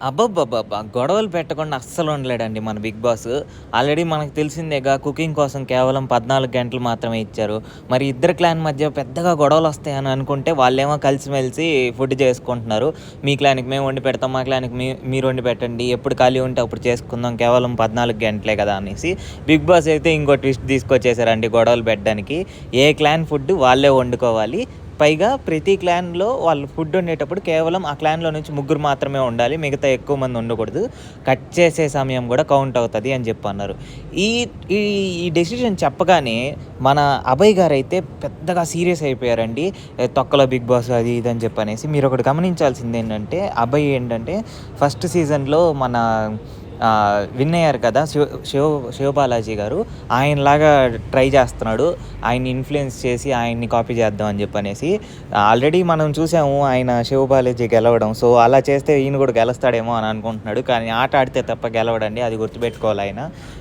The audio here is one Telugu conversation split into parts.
అబ్బబ్బబ్బబ్బా! గొడవలు పెట్టకుండా అస్సలు ఉండలేడండి మన 'బిగ్ బాస్'. ఆల్రెడీ మనకు తెలిసిందేగా కుకింగ్ కోసం కేవలం 14 గంటలు మాత్రమే ఇచ్చారు. మరి ఇద్దరు క్లాన్ మధ్య పెద్దగా గొడవలొస్తాయని అనుకుంటే వాళ్ళేమో కలిసిమెలిసి ఫుడ్ చేసుకుంటున్నారు. మీ క్లాన్‌కి మేము వండి పెడతాం. మా క్లాన్‌కి మీరు వండి పెట్టండి. ఎప్పుడు ఖాళీ ఉంటే అప్పుడు చేసుకుందాం. కేవలం 14 గంటలే కదా అనేసి 'బిగ్ బాస్' అయితే ఇంకో ట్విస్ట్ తీసుకొచ్చేసారండి గొడవలు పెట్టడానికి. ఏ క్లాన్ ఫుడ్ వాళ్ళే వండుకోవాలి. పైగా ప్రతి క్లాన్‌లో వాళ్ళు ఫుడ్ వండేటప్పుడు కేవలం ఆ క్లాన్‌లో నుంచి ముగ్గురు మాత్రమే ఉండాలి. మిగతా ఎక్కువ మంది ఉండకూడదు. కట్ చేసే సమయం గూడా కౌంట్ అవుతది అని జెప్పన్నారు. ఈ ఈ ఈ డెసిషన్ చెప్పగానే మన అభయ్ గారైతే పెద్దగా సీరియస్ అయిపోయారండి. తొక్కలో 'బిగ్ బాస్' అది ఇది అని చెప్పనేసి. మీరొకటి గమనించాల్సిందేంటంటే అభయ్ ఏంటంటే ఫస్ట్ సీజన్‌లో మన విన్ అయ్యారు కదా! శివబాలాజీ గారు. ఆయనలాగా ట్రై చేస్తున్నాడు. ఆయన్ని ఇన్‌ఫ్లుయెన్స్ చేసి ఆయన్ని కాపీ చేద్దాం అని చెప్పనేసి. ఆల్రెడీ మనం చూసాము ఆయన శివబాలాజీ గెలవడం. సో, అలా చేస్తే ఈయన కూడా గెలుస్తాడేమో అని అనుకుంటున్నాడు. కానీ ఆట ఆడితే తప్ప గెలవడండి. అది గుర్తుపెట్టుకోవాలి ఆయన.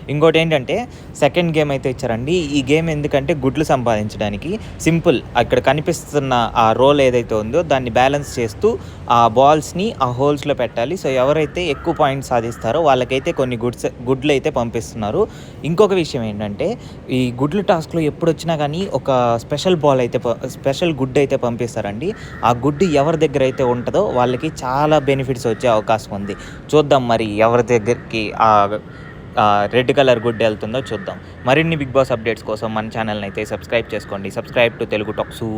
ఇంకోటేంటంటే సెకండ్ గేమ్ అయితే ఇచ్చారండి. ఈ గేమ్ ఎందుకంటే గుడ్లు సంపాదించడానికి. సింపుల్ అక్కడ కనిపిస్తున్న ఆ రోల్ ఏదైతే ఉందో దాన్ని బ్యాలెన్స్ చేస్తూ ఆ బాల్స్‌ని ఆ హోల్స్‌లో పెట్టాలి. సో, ఎవరైతే ఎక్కువ పాయింట్స్ సాధిస్తారో వాళ్ళకైతే కొన్ని గుడ్లయితే పంపిస్తున్నారు. ఇంకొక విషయం ఏంటంటే ఈ గుడ్లు టాస్క్‌లో ఎప్పుడొచ్చినా గానీ ఒక స్పెషల్ గుడ్ అయితే పంపిస్తారండి. ఆ గుడ్ ఎవరి దగ్గరైతే ఉంటదో వాళ్ళకి చాలా బెనిఫిట్స్ వచ్చే అవకాశం ఉంది. చూద్దాం మరి ఎవరి దగ్గరికి రెడ్ కలర్ గుడ్ ఎళ్తుందో చూద్దాం. మరిన్ని 'బిగ్ బాస్' అప్డేట్స్ కోసం మన ఛానెల్‌నైతే సబ్స్క్రైబ్ చేసుకోండి. Subscribe to Telugu tax.